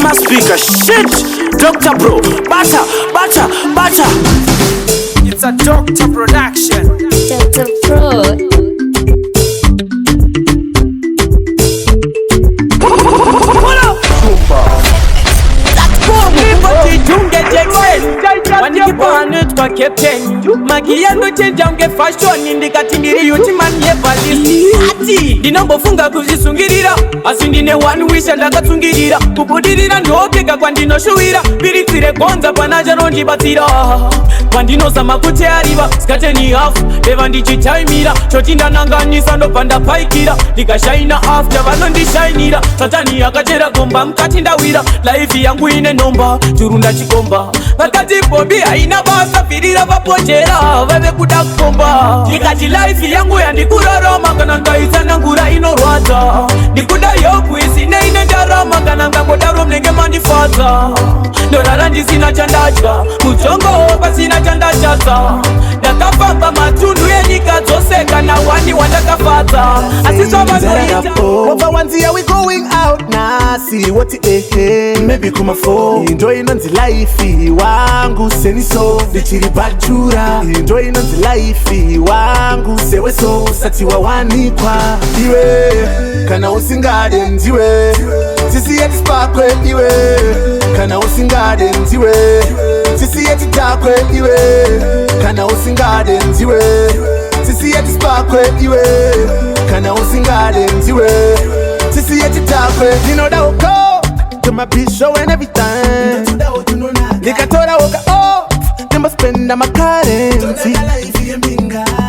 my speaker. Shit, Dr. Bro, butter. It's a Dr. Production. Dr. Pro. Kwa captain magia no change unge fashion indikati ndiri yuti man yevalisi ati ndinombofunga kuzisungirira asi ndine one wish ndakatsungirira kubudirira ndopeka kwandinoshuwira piritsire gonza panaja nondibatsira kwandinozama kuti ariva skateni half eva ndichitaimira choti ndananganisa ndobva ndapaikira ndikashaina after vanondishainira satani akachera gomba mukati ndawira life yangu ine nomba churu ndachikomba vakati bobi haina basa firira vapojera veve kuda kukomba ndikati life yangu yandikurarama kana ngaitsanangura inorwadza ndikuda yoku isine ine ndarama kana ngangodaro mnenge mandifadza ndorara ndisina chandadya mudzongo pasina chandachatsa ndakafamba matundu enyika dzose kana wani wandakafadza asi zvavanoita over one year we going out now see what maybe kuma phone enjoy inonzi life wangu seniso ndichiri bachura enjoy inonzi life wangu seweso sati wawanikwa iwe kana usingade ndiwe sisi yeti sparkwe iwe kana usingade ndiwe sisi yeti takwe iwe kana usingade ndiwe sisi yeti sparkwe iwe kana usingade ndiwe sisi yeti takwe you know that will go to my beach show and every time nikatora woka off nemba spend my currency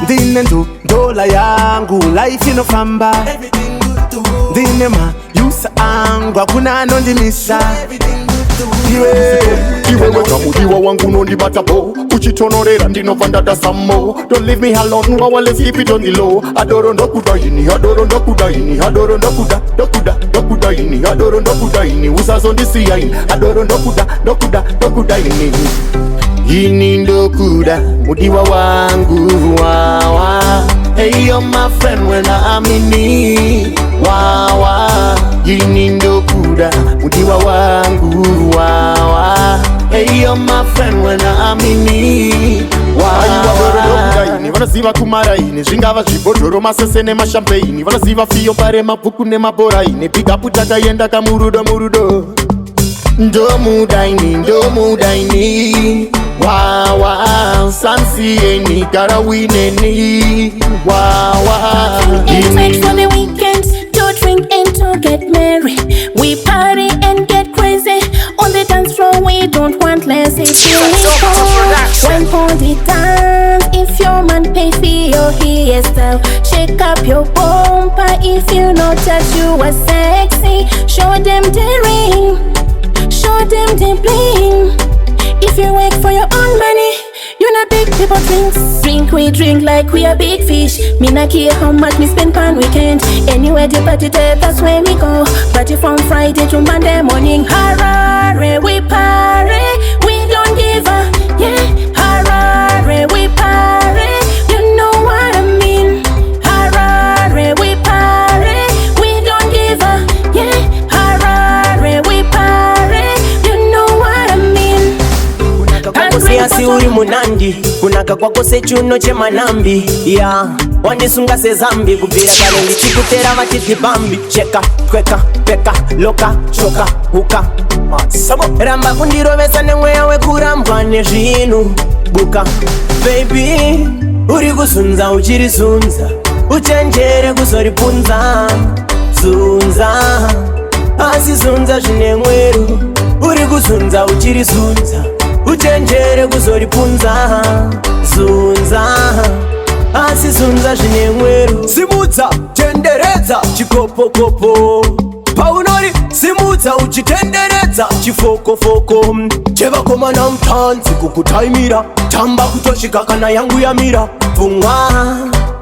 ndine ndola yangu life inofamba ndine mayusa angu hakuna anondimisha iwe weka mudiwa wangu nondibata bo uchitonorera ndinova ndadasamo don't leave me alone while let's keep it on the low adoro ndokudaini adoro ndokudaini usazondisiyaini adoro ndokudaini ini ndokuda mudiwa wangu wawa hey you're my friend when I'm in need wawa ini ndokuda mudiwa wangu wawa hey you're my friend when I'm in need wawa vanoziva kumaraini zvingava zvibhodhoro masese nemashampeini vanoziva fiyo pare mabhuku nemaboraini pigapu takaenda kamurudo ndomudaini wawa sansieni karawineni wawa It's wait for the weekends to drink and to get merry. We party and get crazy on the dance floor. We don't want less. It's when for the dance. If your man pay for your hairstyle, shake up your bumper. If you know that you are sexy, show them the ring, show them the bling. If you work for your own money, you not big people drinks. Drink, we drink like we are big fish. Me not care how much me spend per weekend. Anywhere the party there, that's where we go. Party from Friday to Monday morning. Harare, we party, we don't give a yeah. Harare, we party, you know what I mean. Harare, we party, we don't give a yeah. Harare, we party, you know what I mean. Kusiasi uri munandi kunaka kwako sechuno chemanambi ya wandisunga sezambi kupira kale ndichikutera vatiti bambi cheka kweka peka loka shoka huka ramba kundirovesa nemweya wekurambwa nezvinhu buka baby uri kuzunza uchiri zunza uchenjere kuzoripunza zunza asi zunza zvine mwero uri kuzunza uchiri zunza uchenjere kuzoripunza zunza asi zunza zvine mwero simudza tenderedza chikopokopo paunori simudza uchitenderedza chifokofoko chevakomana mutanzi kukutaimira tamba kutosvika kana yangu yamira pfungwa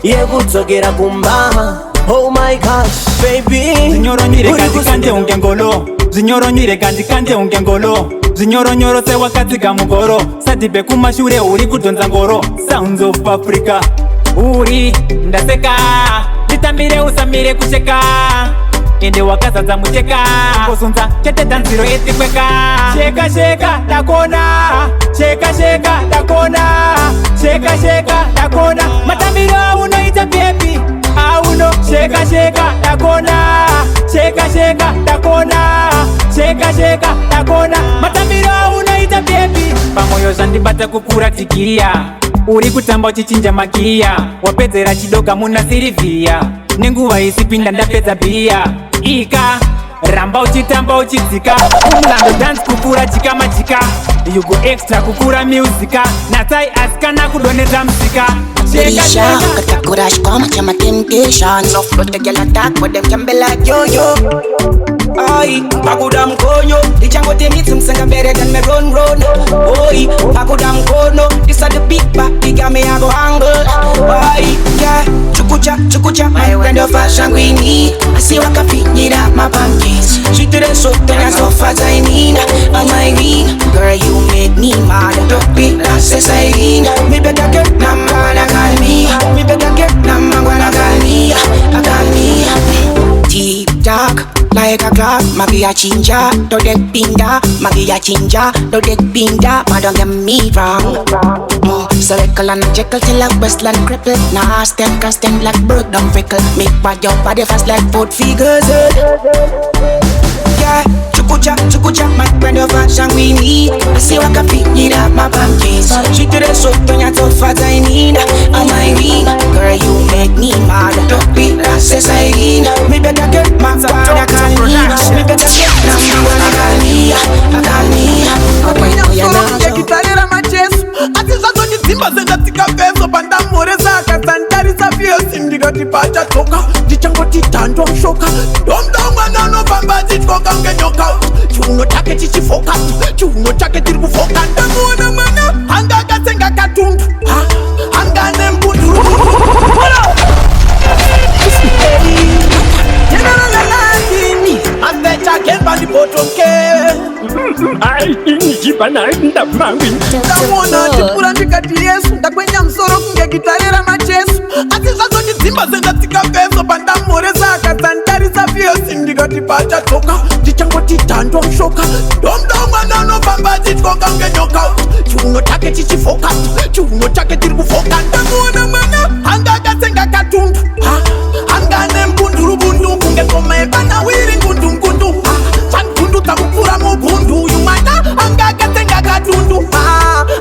yekudzokera kumba oh my gosh baby zinyoronyire kandikande unge ngolo zinyoronyire kandikande unge ngolo zinyoronyoro sewakatsiga mugoro sadhibe kumashure uri kudhonza ngoro Sounds of Africa uri ndaseka nditambire usamire kucheka ende wakazadza mucheka kosunza chete dhanziro etikweka sheka sheka takona sheka sheka takona sheka sheka takona matambiro unoita bebi auno sheka sheka takona sheka sheka takona sheka sheka takona matambiro unoita bebi pamoyo zvandibata kupuratikia uri kutamba uchichinja makiya wapedzera chidoga muna Silivia nenguva isipinda ndapedza bhiya ika ramba uchitamba uchidzika umulando dance kukura chika majika you go extra kukura musika natai asikana kudoneta mzika Risha, katakurash kama chama temptation. Soft but the girl attack, but them can be like yo-yo. Oi, pakuda mkonyo lichango tenitsi msenga better than me run. Oi, pakuda mkono this are the big back, big me I go angle. Oi, yeah, chukucha, my brand of fashion queen. I see what can fit it up my panties. She to the soap, then I so fat I need. On my ring, girl you make me mad. Don't be that's a sign. Me better get number like me better get number gonna call me. Deep dark like a clock, magia chinja, do det binda, magia chinja, do det binda, but don't get me wrong. Circle and jekyll till like Westland cripple. Nah, step cast them like broke down frickle. Make bad your body fast like 4 figures. Yeah, chukucha, my brand of fashion we need. I see what can fit it up my panties. She to the soap, don't you so fat I need. On my ring, girl you make me mad. Don't be that's a sign. Me better get my father call me. Me better get number one call me. Gitarera machesu ati zvazondidzimba sendatika peso pandamhoresa akasandarisa fiosi ndikatipacha toka ndichangoti dhando shoka domda mwana anofamba achityoka ngenyoka chiuno chake chichifoka chiuno chake tiri kufoka ndamuona mwana anga akatsenga katundu anga nembunduru generalalandini ambechakemba ndipotoke ndamona ndipura ndikati yesu ndakwenya musoro kunge gitarera machesu asi zvazondidzimba sendatsika peso pandamhoresa akazandarisa fiosi ndikati pachachoka ndichangoti dhando shoka domda mwana anofamba achityoka ngenyoka chiuno chake chichifoka chiuno chake tiri kufoka ndamuona mwana anga akatsenga katundu anga nembundurubundu kunge ngoma yepanawiri ngundungundu changundu dzakupfura mubundu uyu mwana anga akatenga katundu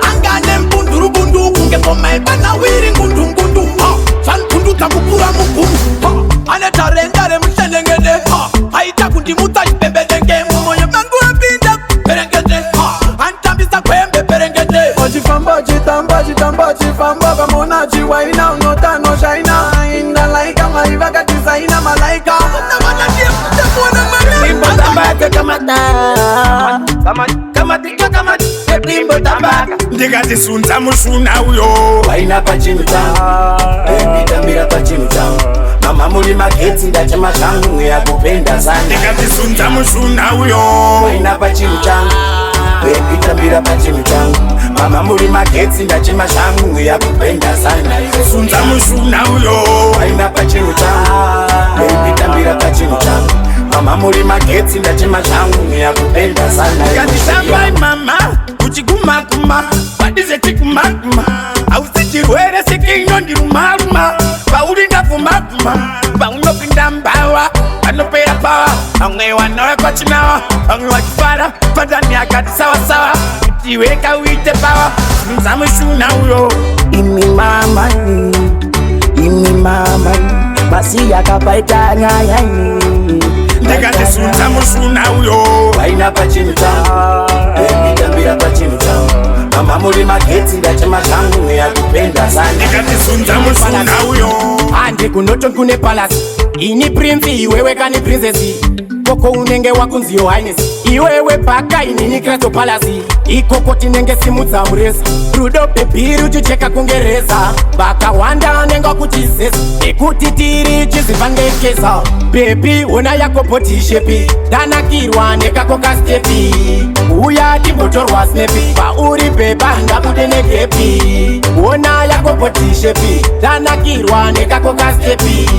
anga nembundurubundu kunge ngoma yepanawiri ngundungundu changundu dzakupfura mubundu ane tarenda remushenengede aita kundimutsa chipembedenge mumwoyo mangu apinda perengede antambisa kwembe perengede ochifamba chifamba kamona chiwaina unotano shaina indalaika maivakatisaina malaika namana ndiyemona ndikatisunza mushuna uyo waina pachinu changu nditambira pachinu changu mama muri magetsi ndachema changu mweya kupenda sana ndikatisunza mushuna uyo waina pachinu changu nditambira pachinu changu mama muri magetsi ndachema changu mweya kupenda sana sunza mushuna uyo waina pachinu changu nditambira pachinu changu mama muri magetsi ndachema changu mweya kupenda sana ndikatitamba mama uchigumakuma padizetikumaguma ausichirwere sikino ndirumaruma pauri ndavumaguma paunopinda mbawa vanopera pawa vamwe vanove kwachinawa vamwe vachifara padani akati sawasawa kuti weka uite pawa sunza mushuna uyo imi mama basi yakapaita nyaya ndikatisunza mushuna uyo waina pachinu changu nditambira pachinu changu mama muri magetsi ndachema changu mweya kupenda sana ndikatisunza mushuna uyo handi kunoton kune palasi ini prinsi iwewe kani princesi koko unenge wakunzi yohaines iwewe bhaka inini kristo palasi ikoko tinenge simudza mureza rudo bebi ruchicheka kungereza vakawanda anenge wakutizesa ekuti tiri chizivangekesa bebi ona yakopotishepi ndanakirwa nekako kastepi uya timbotorwa snepi pauri bheba ndabude negepi ona yakopotishepi ndanakirwa nekako kastepi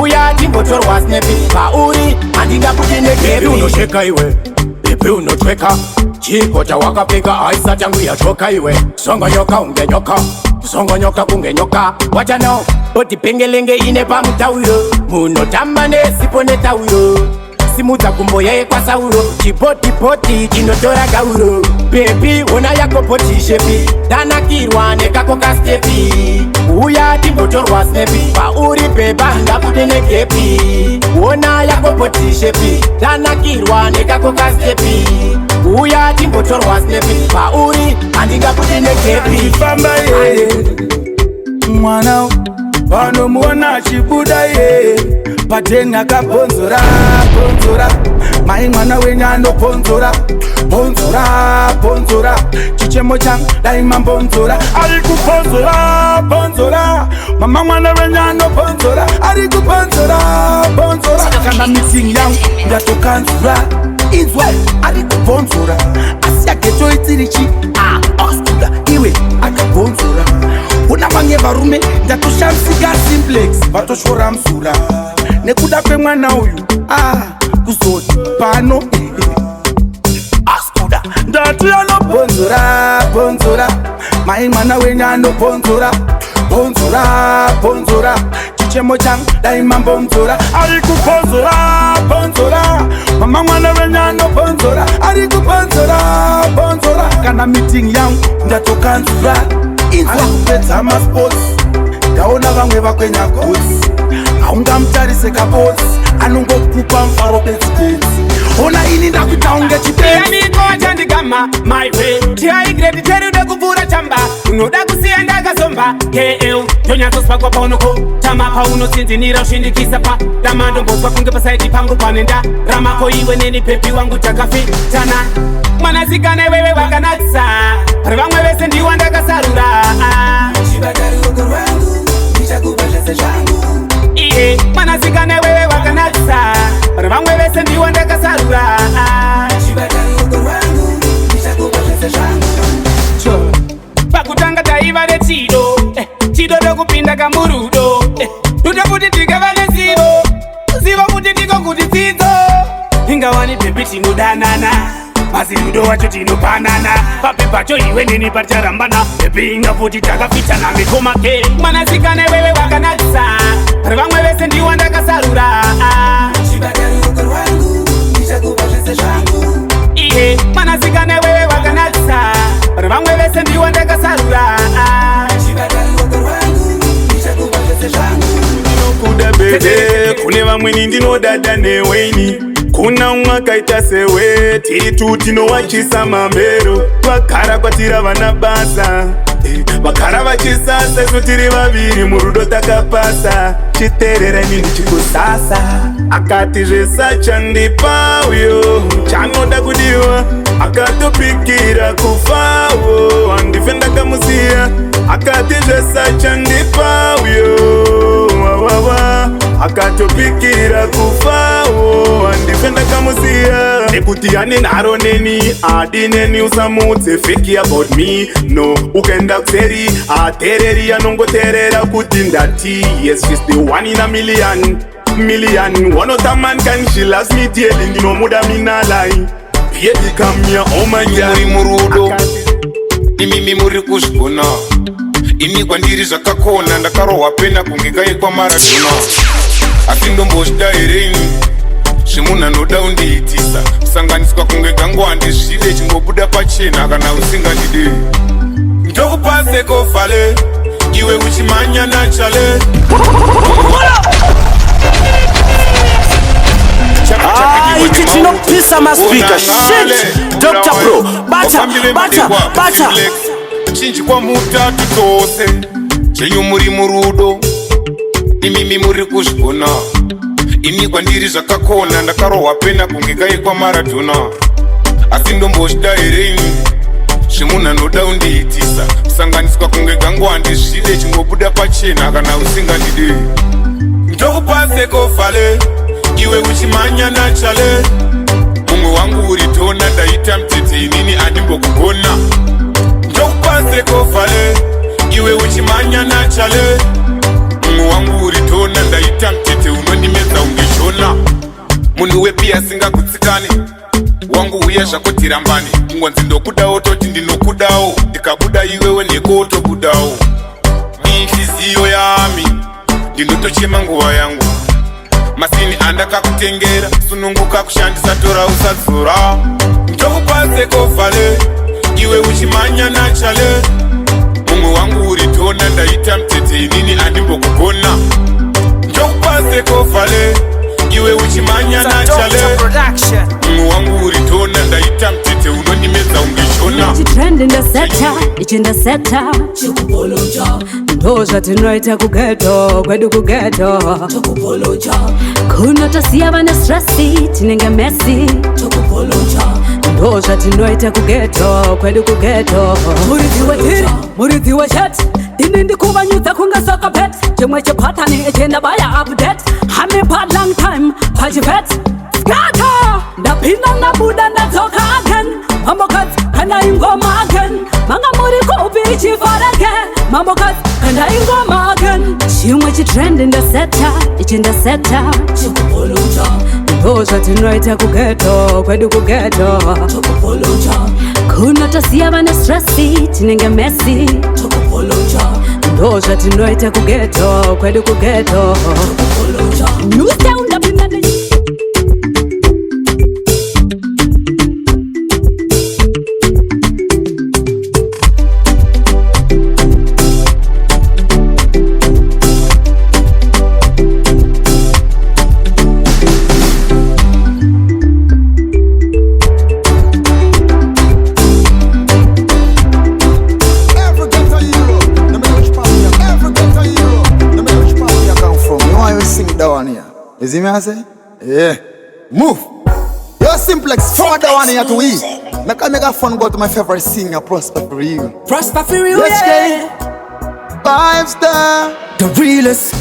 uya timbotorwa timbotorwa snepi pauri handingabude negepi unosheka iwe ipi unotweka chiko chawakapfeka haisati yangu yachoka iwe songonyoka unge nyoka songonyoka kunge nyoka wachano oti pengelenge ine pamutauro munotamba nesipo netauro simudza gumbo yaye kwasauro chipotipoti chinotora gauro bebi ona yako poti shepi danakirwa nekako kastepi uya timbotorwa snepi pauri beba ndabude negepi ona yako poti shepi danakirwa nekako kastepi uya timbotorwa snepi pauri handingabude negepi famba ye mwana vanomuona chibuda ye pateni akabonzora bonzora mai mwana wenyu anoponzora bonzora bonzora chichemo changu daima mbonzora ari kuponzora bonzora mama mwana wenyu anobonzora ari kuponzora bonzora kana meeting yangu ndatokanzura inzwa ari kubonzora asiya geto itirichi oskuda iwe akabonzora una mange varume ndatoshamsika simplex vatoshora msura nekuda kwemwana uyu kuzoti pano askuda ndatu yanobonzora bonzora mai mwana wenyu anobonzora bonzora bonzora chichemo changu daima mbonzora ari kubonzora bonzora mama mwana wenyu anobonzora ari kubonzora bonzora kana meeting yangu ndatokanzura inzakupedza masports ndaona vamwe vakwenya gosi haungamutarise kabotsi anongokupa mfaro petsidetsi ona ini ndakutaunge chipeyanikoachandigama maiwe tiaigredi terude kupfuura chamba unoda kusiya ndakazomba kl tonyatsosvakwa paunoko tama paunotsinzinira ushindikisa pa damandomboswa kunge pasaiti pangu panenda ramako iwe neni pepi wangu takafitana mwanasikana iwewe wakanatsa pari vamwe vese ndiwa ndakasarura iye mwanasikana iwewe wakanatsa pari vamwe vese ndiwa ndakasarura pakutanga taiva nechido chido dokupinda kamurudo rudo kuti tikava nezivo zivo kuti tiko kuti dzidzo ingawani pepi tinodanana asi rudo wacho tinopanana papepacho iwe nini paticharambana pepi inga futi takafitana mikomake mwanasikana iwewe wakanatsa pari vamwe vese ndiwa ndakasarura iye mwanasikana iwewe wakanatsa pari vamwe vese ndiwa ndakasarura kuda bebe kune vamweni ndinodada neweni kuna mwakaita sewe titu tinowachisa mambero vakara kwatira vana basa vakara vachisasa isu tiri vaviri murudo takapasa chiterera ini ndichikusasa akati zvesa chandipa uyo chanoda kudiwa akatopikira kufawo handife ndakamusiya akati zvesa chandipa uyo wawawa akatopikira kufawo handife ndakamusiya nekuti ane nharo neni adi neni usamutse feki about me no ukaenda kuseri atereri anongoterera kuti ndati yes she's the one in a million one of the man can she loves me dearly ndinomuda minalai baby come here oh my god muri murudo imimi muri kuzvigona ini kwandiri zvakakona ndakarohwa pena kunge kaikwa maradona asi ndombozvida hereni zvemunhu anoda undiitisa kusanganiswa kunge gangu handizvide chingobuda pachena kana usingandide ndokupazekofale iwe uchimanya nachale ichi chinopisa maspika shit Dr. Pro bata chinji kwa mutatu tose chenyu muri murudo imimi muri kuzvigona ini kwandiri zvakakona ndakarohwa pena kunge kaikwa maradona asi ndombozvida hereni zvemunhu anoda undiitisa kusanganiswa kunge gangu handizvide chingobuda pachena kana usingandide ndokupasekofale iwe uchimanya nachale mumwe wangu uri tona ndaita mtete inini andimbokugona ndokupasekofale iwe uchimanya nachale mumwe wangu uri tona ndaita mtete unondimedza unge munhu wepi asingakutsikani wangu uya zvako tirambani kungonzi ndokudawo toti ndinokudawo ndikabuda iwewe nekotobudawo mifiziyo yami ndinotochema nguva yangu masini andakakutengera sununguka kushandisa tora usadzora ndokupatse kofale iwe uchimanya nachale mumwe wangu uri tona ndaita mtete inini andimbokugona ndokupatse kofale iwe uchimanya nachale mumwe wangu uri tona ndaita mtete unondimedza ungeshona trend in the sector, it's in the sector. Ndo zvatinoita kugeto, kwedu kugeto. Kunotosiya vane stressi, tinenge messy. Ndo zvatinoita kugeto, kwedu kugeto. Muridhiwe tiri, muridhiwe shati. Dini ndikuvanyudza kunga soka pet. Chimwe chepatani echenda baya update. Hame part long time, pachipet. Skata! Ndapinda ndabuda ndadzoka again. Mambo cuts, kanda ingoma again. Manga muri kubi chifareke. Mambo cuts, kanda ingoma again. Chimwe chitrend in the sector, it's in the sector. Ndo zvatinoita kugeto, kwedu kugeto. Kunotosiya vane stressi, tinenge messy. Ndo zvatinoita kugeto, kwedu kugeto. New sound up in the You see me I say? Yeah. Move. You're simplex forward down here to eat. Make a fun go to my favorite singer, Prosper for real. Prosper for real, yeah. 5-star. The realest.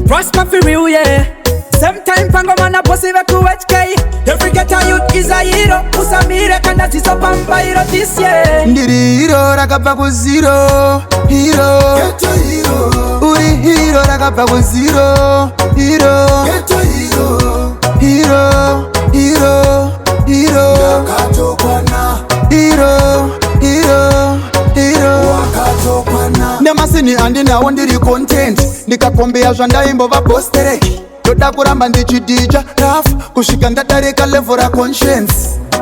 Prosper for real, yeah. Sometime pango mana posive ku HK. Every ghetto youth is a hero. Usamire kanda tiso pampa hero this year. Ndiri hero rakapa ku zero. Hero. Ghetto hero. Uri hero rakapa ku zero. Hero. Ghetto hero. Hero. Hero. Hero. Wakatokwana. Hero. Hero. Hero. Wakatokwana. Nemasini andina wondiri content. Nikakombea zvandaimbo vapostere. Toda kuramba ndichidija raf kusvika ndadarika level ra conscience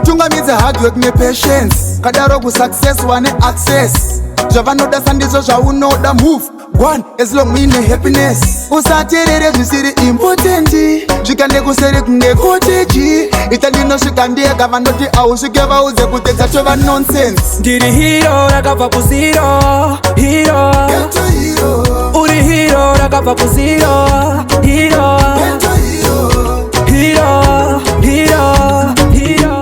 tungamidza hard work nepatience kadaro kusuccess wane access zvavanoda sandizo zvaunoda move one as long muine happiness usateerere zvisiri important svika nekuseri kunge koteji ita ndinosvika ndiyega vanoti ausvike vaudze kutedza tova nonsense ndiri hero rakabva kuzero hero uri hero rakabva kuzero hero hero hero hero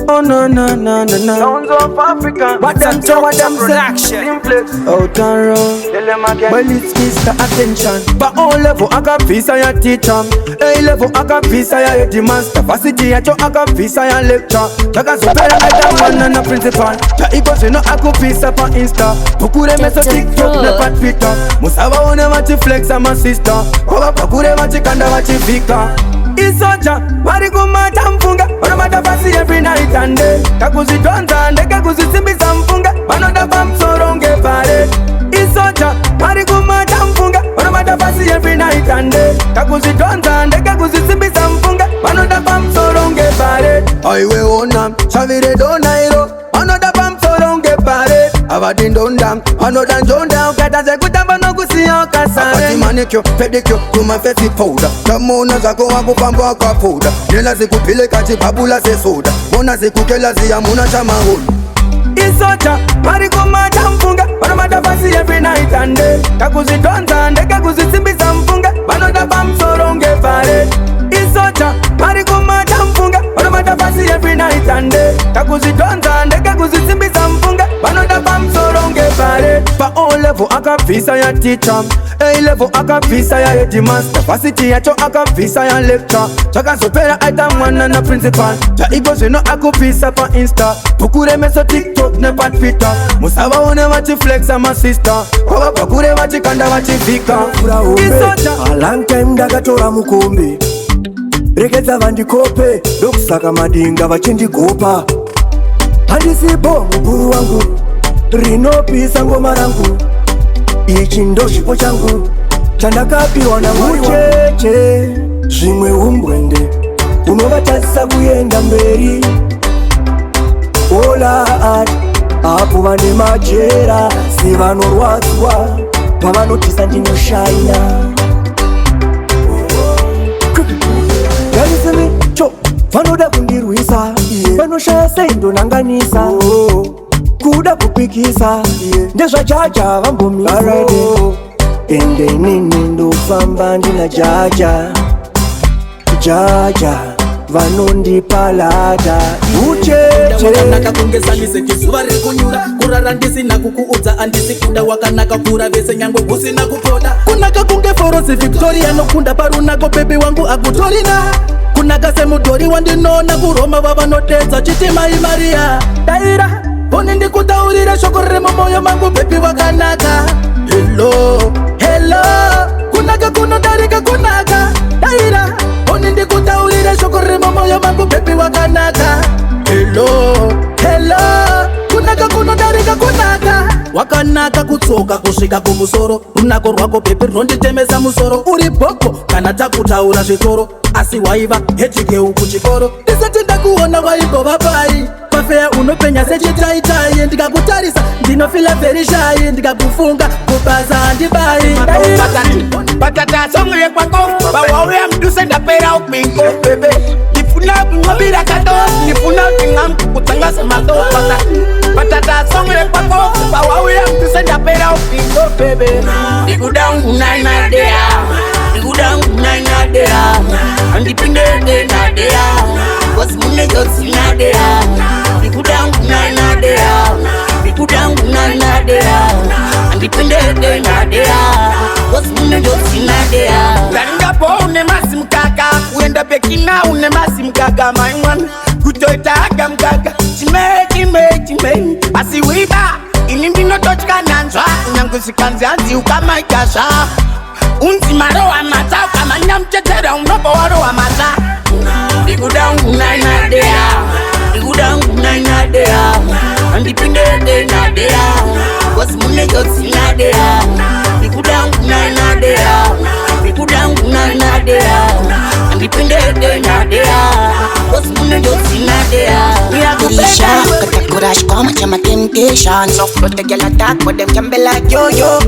Oh no no no no no. Sounds of Africa. What them say, what them say. Simplex. Out and round. Tell them again. Well, it's Mr. Attention. But all level I got peace I teach them. A level I got peace I head the master. Facility I got peace I lecture. Jaga superior I got one and a principal. Ja iko you know I go peace up on Insta. Pukure me so TikTok ne pat Twitter. Musaba one wachi flex I'm a sister. Koga pakure wachi kanda wachi vika. Isoja, marikumata mfunga. Wanamata basi every night and day. Kakuzitonza ndeke kuzisimbiza mfunga. Wanoda bamsoronge pare. Isoja, marikumata mfunga. Wanamata basi every night and day. Kakuzitonza ndeke kuzisimbiza mfunga. Wanoda bamsoronge pare. Aiwe onam, shavire donairo. Wanoda bamsoronge pare. Avadindondam, wanoda njonda. Ukataze kutamba no kusiya kasare. Apati manicure, pedicure, kuma fesi powder. Tamona zako wako pambo waka powder. Nela zikupile kachi babula se soda. Mona zikukela ziya muna chama hulu. Isocha, marikumata mfunga. Wanamata basi every night and day. Kakuzitonza ndeke kuzisimbiza mfunga. Wanoda bamsoronge pare. akabvisa ya teacher, A-level akabvisa ya headmaster, varsity yacho akabvisa ya lecture. Chakazopera aita mwana na principal, chaiko zvino akubvisa pa Insta, bhuku remeso TikTok nepa Twitter. Musavaone vachiflexa masista, kwavabva kure vachikanda vachivhika. A long time ndakatora mukombe, rekedza vandikope, ndokusaka madinga vachindigopa. Handisipo mukuru wangu, rinopisa ngoma rangu, ichi ndo chipo changu chandakapiwa na Mwari cheche. Zvimwe umbwende unovatadzisa kuenda mberi, ola ati apo vane majera sevanorwadzwa pavanotisa ndinoshaina. Cho vanoda kundirwisa, vanoshaya sei ndonanganisa, kuda kupikisa ndezvajaja vambomisa. Ende inini ndofamba ndina jaja, jaja vanondipalata ucheche. Wakanaka kungezanise chizuva rikunyura, kurara ndisina kukuudza andisi kuda. Wakanaka kura vese nyangwe kusina kupoda. Kunaka kunge forosi Victoria nokunda parunako baby wangu akutorina. Kunaka semudhori wandinona kuroma vavanotedza chitimai Maria. Daira oni ndikutaurira shoko riri mumoyo mangu baby wakanaka. Hello, hello, kunaka kunodarika kunaka. Daira oni ndikutaurira shoko riri mumoyo mangu baby wakanaka. Hello, hello, kunaka kunodarika kunaka. Wakanaka kutsoka kusvika kumusoro, runako rwako baby ronditemesa musoro. Uri boko kana takutaura zvitoro, asi waiva hetikeu kuchikoro. Ndisati ndakuona waigova pai, pafeya unopenya sechitaitai. Ndikakutarisa ndinofila very shy, ndikakufunga kubasa handibai. Patata songo yekwako, bawauya mduse ndapera upingo bebe. Nifuna kumwabira kados, nifuna tingam kutangasa mato patata songo yekwako, bawauya mduse ndapera upingo bebe. Digudangu naina dea, digudangu naina dea, andipindege na dea, wasmune josi na dea. Digudangu naina dea, digudangu naina dea, andipindege na dea, wasmune josi na dea. Garingapo unemasi mkaka, uenda pekina unemasi mkaka maimwan. Kutoita aga mkaka, chime, asiwiba inindino tochka nanzwa, unyangusikanzi anzi ukama ikasha. Unzi maro wa mata, ukamanya mchetera unopo waro wa mata. Digudangu naina dea, digudangu naina dea, andipindege na dea, wasmune josi na dea. Digudangu naina dea, digudangu naina dea, andipindege na dea, wasmune josi na dea. Risha, katakurash koma chama temptation. Soft but the girl attack, but them can be like yo-yo.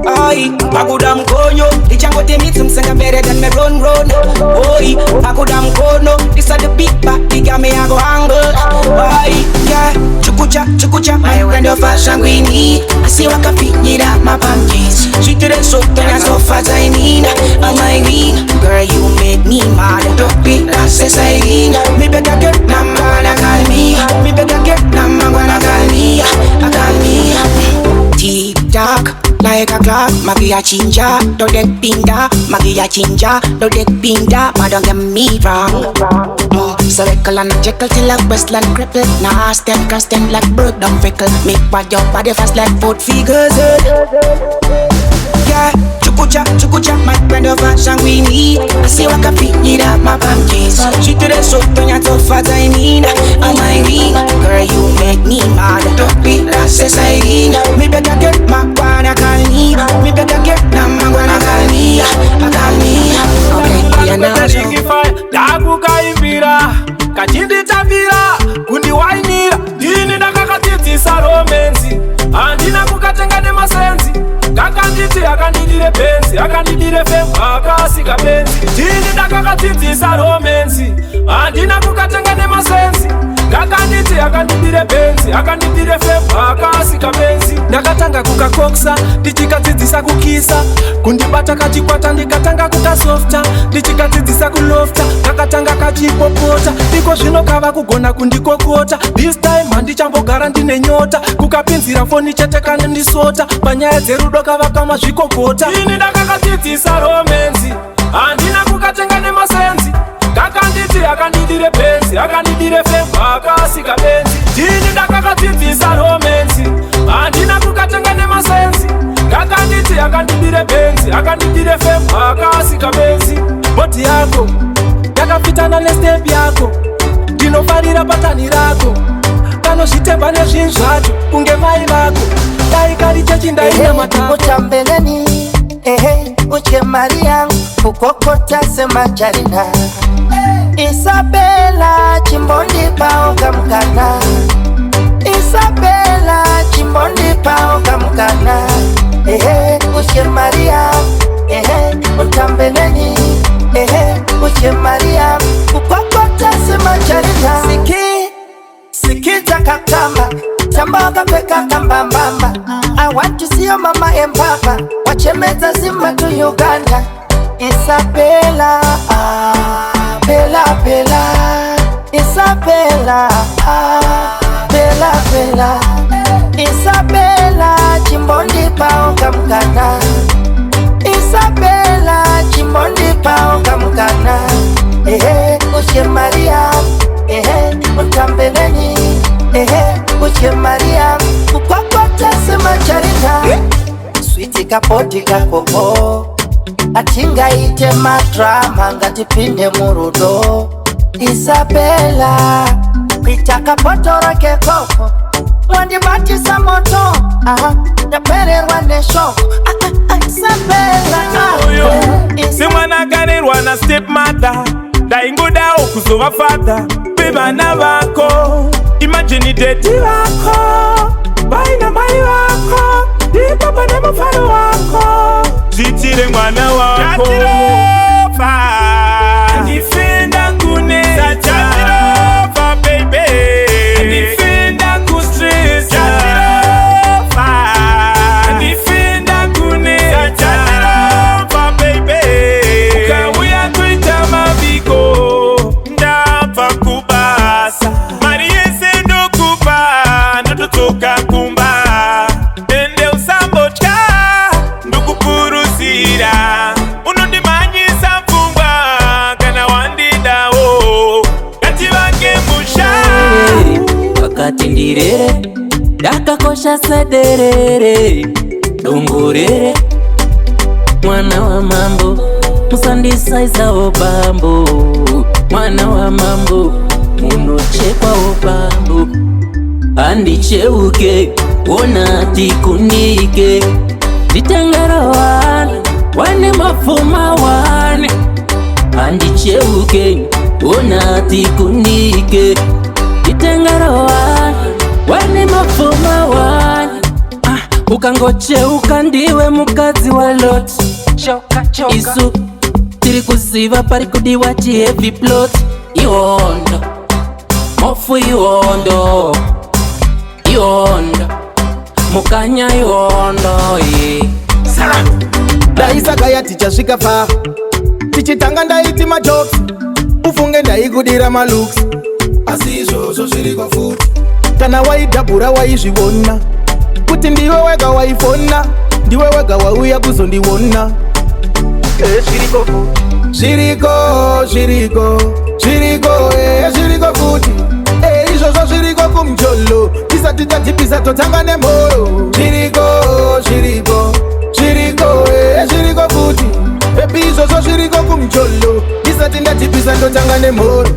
Oi, pakuda mkonyo, ichango temiti msenga better than me run. Oi, pakuda mkono, this are the big back, diga me I go angle. Oi, yeah, chukucha, my friend of fashion queenie. I see what can fit need up my panties. She did it so then so fast I mean, oh my queen, girl you make me mad. Don't be that's exciting. Me better get number gonna call me. Me better get number gonna call me. Tick-tock, like a clock, magia chinja, don't get pinda, magia chinja, don't get pinda, but don't get me wrong. Circle and jekyll till like Westland cripple. Nah, stand cross stand like broke down fickle. Make bad your body fast like foot figures. Yeah, chukucha, my friend of fashion we need. I see what can fit need up my panties. She do the so turn you so fast I mean. Oh my ring, girl you make me mad. Don't be that's exciting. Me better get my wanna call me. Me better get number wanna call me. Okay, now Dagu kaimbira, kachindi tabira, kundi wainira. Dini na kakatiti saromenzi, andina kukatenga ne masenzi. Kakanditi akandidire penzi, akandidire femu akasika penzi. Dini na kakatiti saromenzi, handina kukatenga nemasensi. Kakanditi akandidire benzi, akandidire feva, akasika benzi. Ndakatanga kukakoksa, ndichikadzidzisa kukisa. Kundibata kachikwata, ndikatanga kukasofta. Ndichikadzidzisa kulofta, kakatanga kachipopota. Ndiko zvino kava kugona kundikokota. This time handichambogara ndine nyota. Kukapinzira foni chete kanindisota. Panyaya dzerudo kava kama zvikokota. Ini ndakakadzidzisa romenzi, handina kukatenga nemasensi. Kakanditi akandidire benzi, akandidire feva, akasika benzi. Ndini ndakakadzidzisa romenzi, handina kukatenga nemasensi. Kakanditi akandidire benzi, akandidire feva, akasika benzi. Boti yako yakafitana nestep yako, ndinofarira patani rako. Kanozviteba nezvinhu zvacho kunge mai vako. Dai kari chechi ndaina matako. Utambeleni, uche Maria, kukokota sema jarina. Isabella chimbondi paoga mkana. Isabella chimbondi paoga mkana. Uche Maria, utambeleni, uche Maria, kukokota sema jarina. Sikiza kakamba, tambaga peka kambambamba. I want to see your mama and papa, wachemeza zima to Uganda. Isabella, Bella, Bella, Isabella, Bella, Bella, Isabella, chimbondi paoga mkana. Isabella, chimbondi paoga mkana. Uche Maria, utambeleni, uche Maria, kukokota sema charina. Sweetie kapoti kakoho, atinga ite madrama ngatipinde murudo. Isabella, pita kapotora kekoko, wandi batisa moto, yapererwa neshoko. Isabella, simwana garirwa na stepmother, daingoda okuzova father. Bebana vako, imagine deti vako, baina mai vako, dipapa na mafaro vako. Zitire mwana wako Chatirofa, ndifenda kune Chatirofa baby, ndifenda kustress Chatirofa, ndifenda kune Chatirofa baby, ukawuya kuita mabiko, ndapa kubasa Mariese ndo kuba, ndototoka kumba. Ende usambocha, ndukupuruzira, unondimanyisa mfungwa, kana wandidawo, kati vange musha. Wakati ndirere, dakakosha sederere, dungurere, mwana wa mambo, musandisa isa obambo. Mwana wa mambo, munochekwa obambo. Andicheuke, onati kunike, ditengera wane mafuma wane. Andicheuke, onati kunike, ditengera wane mafuma wane. Ukangocheuka ndiwe mukazi wa lot. Isu tiri kuziva pari kudiwa chi heavy plot. Iwondo mofu iwondo, iwondo mukanya iwondo. Daisakaya tichasvika pa tichitanga ndaiti majokes, ufunge ndaikudira malooks. Asi izvozvo zviri kwafuti, kana waidhabhura waizvivona kuti ndiwe wega waifona, ndiwe wega wauya kuzondiona. Zviriko zviriko zviriko zviriko futi, izvozvo zviriko kumjolo, tisati tatipisa totanga nemhoro. Zviriko zviriko futi, baby izvozvo zviriko kumjolo, tisati ndatipisa ndotanga nemhoro.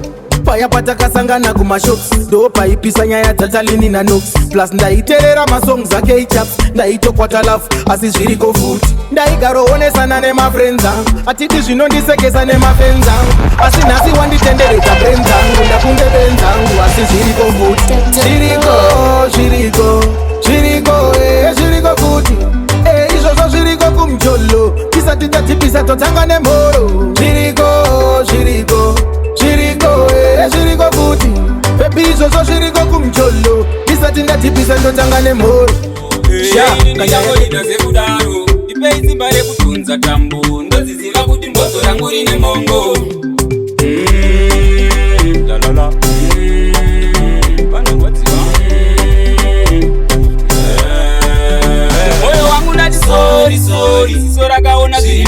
Paya patakasangana kumashops, ndo paipisa nyaya dzatalini na nox. Plus ndaiterera masongs ake ichaps, ndaitokwata lafu asi zviriko futi. Ndaigarowonesana nemafriends angu, atiti zvinondisekesa nemafans angu, asi nhasi wanditenderedza friends angu, ndakunge friends angu, asi zviriko futi. Zviriko futi, izvozvo zviriko kumjolo, tisati tatipisa totanga nemhoro. Zviriko ndati pisa ndotanga nemhoro ndichangoita sekudaro ipei simba rekutunza tambo ndoziziva kuti mbozzo rangu rine mongo lalala vanogwadziwa moyo wangu ndati sori siso rakaona zviri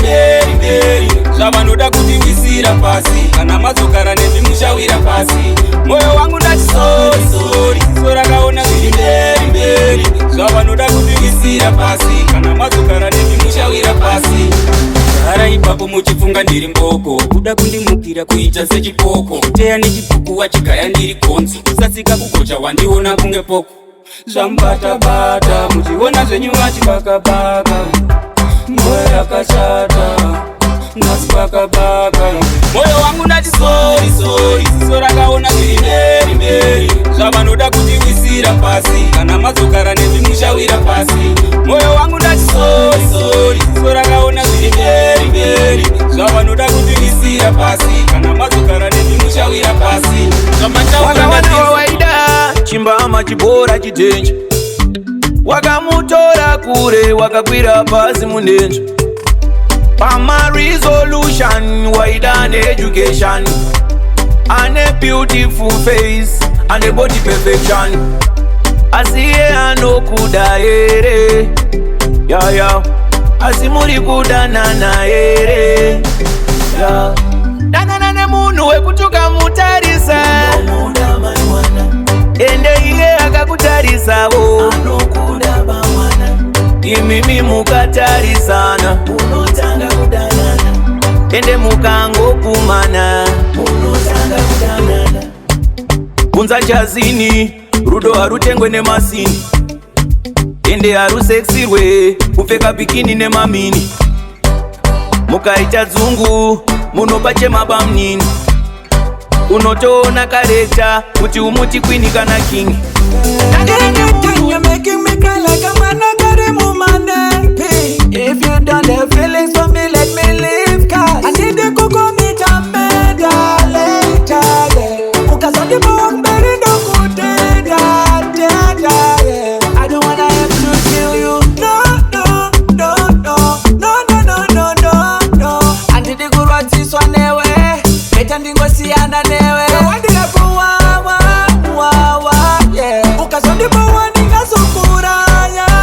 mberi zvavanoda kutiwisira pasi kana madzokara nezvimushawira pasi moyo wangu ndati sori siso rakaona zviri mberi zvavanoda kutiwisira pasi kana madzokara nezvimushawira pasi gara ipapo muchifunga ndiri mboko kuda kundimukira kuita sechipoko kuteya nechipuku wachigaya ndiri konzo kusatsika kugocha wandiona kunge poko zvamubata-bata muchiona zvenyu vachibaka-baka moyo yakashata nasibaka-baka moyo wangu ndati sori siso rakaona zviri mberi zvavanoda kutiwisira pasi kana madzokara nezvimushawira pasi moyo wangu ndati sori siso rakaona zviri mberi zvavanoda kutiwisira pasi kana madzokara nezvimushawira pasi wakawanaawaida chimbama chibora chitenje wakamutora kure wakakwira pasi mundenje pama resolution waida an education and a beautiful face and a body perfection asiye anokuda ere yaya asimuri kudanana ere ya danana nemunhu wekutuka mutarisa ende iye akakutarisawo imimi mukatarisana ende mukangokumana kunza chazini rudo harutengwe nemasini ende haruseksirwe kupfeka bikini nemamini mukaita dzungu munopa chemabamnini unotoona karekta kuti umuti kwini kana kingi If you don't have feelings for me, let me live, cause I need the cocoa meat and mega later, yeah. Because of the bone, baby, don't go dead, yeah. I don't wanna have to kill you, no. And the good one is one newe, better than go see another newe. I want to go yeah. Because of the bone, nigga so good, yeah.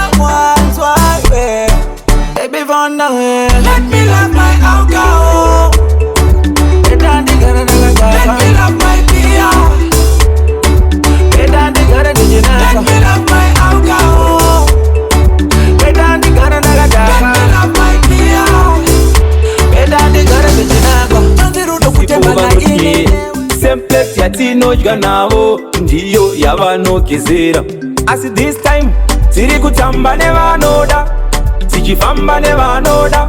Let me love my alcohol. Let me love my beer. Let me love my alcohol. Let me love my beer. Simplex yatinodya navo ndiyo yavanogezera asi this time tiri kutamba nevanoda tichifamba nevanoda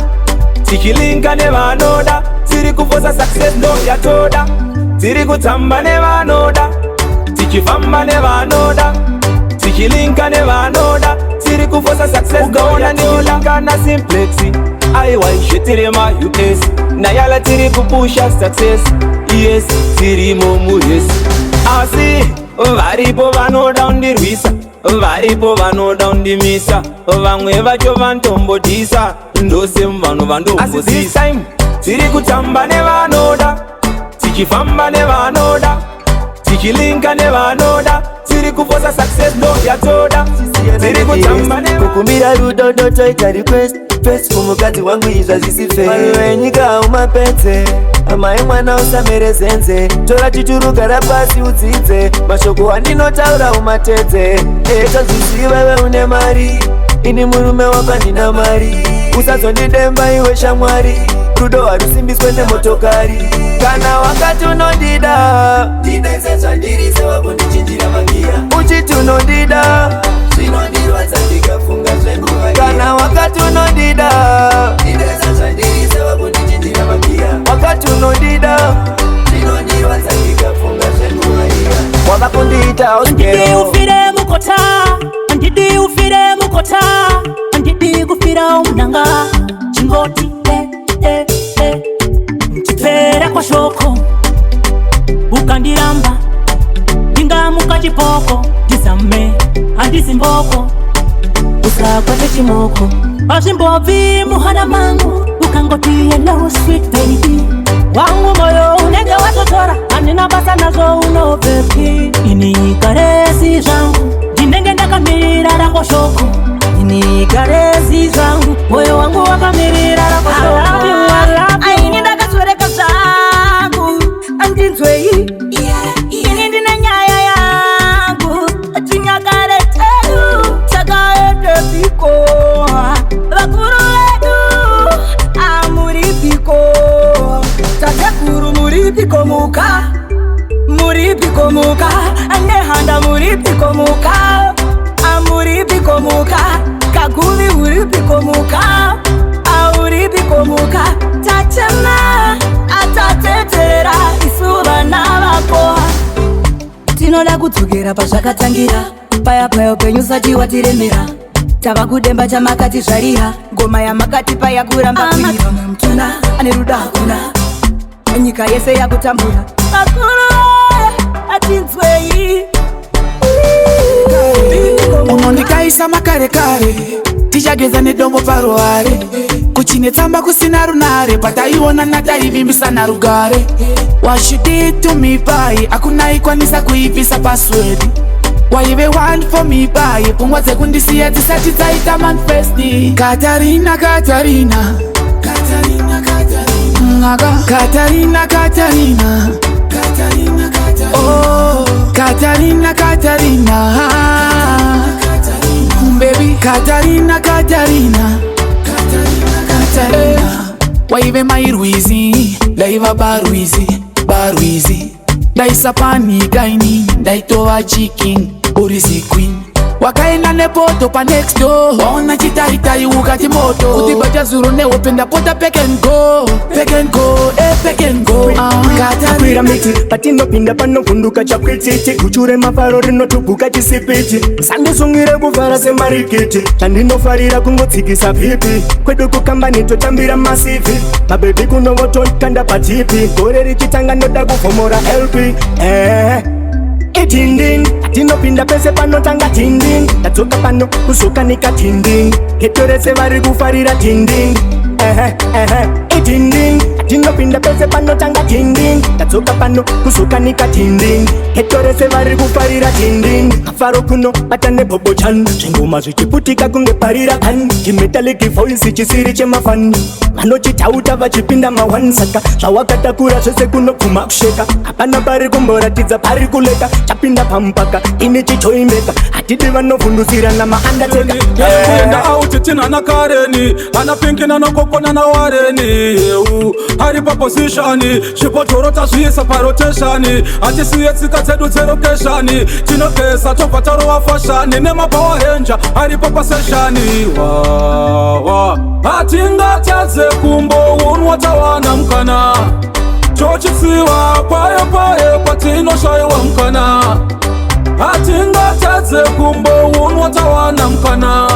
tichilinga nevanoda tiri kufosa success ndo yatoda tiri kutamba nevanoda tichifamba nevanoda tichilinga nevanoda tiri kufosa success ukaona niyolinga na Simplexi aiwa ishetire ma US nayala tiri kupusha success yes tiri momuyesi asi varipo vanoda undirwisa varipo vanoda undimisa vamwe vacho vantombodisa ndose muvanhu vandombosisa tiri kutamba nevanoda tichifamba nevanoda tichilinga nevanoda tiri kufosa success ndo yatoda tiri kutamba kukumbira rudo ndotoita request face kumukadzi wangu izva zvisi fe wenyika umapedze amai mwana usamere zenze tora titurugara pasi udzidze mashoko andinotaura umatedze etozvizivewe une mari ini murume wako ndina mari usazondidemba iwe shamwari rudo harusimbiswe nemotokari kana wakati unondida ndidaise zvandirise wakundichinjira magia uchiti unondida zvinondirwadza ndikafunga zvenguva kana wakati unondida ndidaise zvandirise wakundichinjira magia wakati unondida zvinondirwadza ndikafunga zvenguva iya wakakundiita andidi ufire mukota andidi ufire mukota andidi kufira umunanga chingoti chipfera kwa shoko ukandiramba ndingamuka chipoko ndizame moko Asimbovi muhana mangu Ukangoti hello sweet baby Wangu moyo unenge watotora Anina basa nazo uno baby Ini karezi zangu Jinenge ndakamirira rango shoko Ini karezi zangu Moyo wangu wakamirira rango shoko I love you Aini ndakaswereka zangu Andinzwe Ini ndina nyaya yangu Chinyakare telu Chakaete piko Bakuru edu Amuri piko Tatekuru muri piko muka Muri piko muka Anehanda muri piko muka Amuri piko muka Kaguli uri piko muka Auri piko muka Tachana Atatetera Isuba nabako Tinoda kutsugera pazvakatangira Paya paya upenyu sati watiremera Tava kudemba chamakati zvarira Ngoma yamakati paya kuramba kuira Mtuna aneruda hakuna Nyika yese yakutambura Akuru atinzwei Unondikaisa makare kare Tichageza nedongo paruare Kuchine tsamba kusina runare Pataiona nataivimbisa na rugare What you did to me pai Akuna ikwanisa kuipisa password Waive want for me pai Pungwa zekundisiya tisati taita manifesti Katarina Katarina Katarina Katarina Katarina Katarina Katarina Katarina Oh Katarina Katarina Baby Katarina Katarina Katarina Katarina Waive mairuizi Laiva baruizi Baruizi Daisa pani gaini Daitoa chicken Urizi queen Wakaenda nepoto pa next door Waona chitaitai ukati moto Utibaja zuru ne openda pota pick and go Pick and go, pick and go Katarina miti, patino pinda pano kunduka chapkititi Kuchure mafaro rino tubuka chisipiti Sande sungire kufara se marikiti Chandino farira kungotsikisa pipi Kwedu kukamba nito tambira masivi Mabebi kuno woto kanda patipi Kore richitanga noda kufomora LP Tinding, atino pinda pese pano tanga tinding Tatoka pano kusoka nika tinding Ketorese vari kufarira tinding Tinding, atino pinda pese pano tanga tinding Tatoka pano kusoka nika tinding Ketorese vari kufarira tinding Afaro kuno batane bobo chan Chingoma zichiputika kunge parira kan Kimetaliki voice chisiri chema fan Mano chitauta vachipinda mawansaka Shawakatakura chose kuno kuma kusheka Hapana pari kumboratidza pari kuleka Chapinda pampaka ini chichoimbeka Hatidi vanovundusira na maandateka Kuenda auti tina na kareni Ana pinki na nokokona na wareni Hari pa positioni Shipotorota suisa pa rotationi Ati siye tsika tsedu tse location Tino pesa topa taro wa fashion Nema power ranger Hari pa pasationi Atinga taze kumbo unwatawana mkana Chochisiwa paye paye patino shaiwa mkana Atinga taze kumbo unwatawana mkana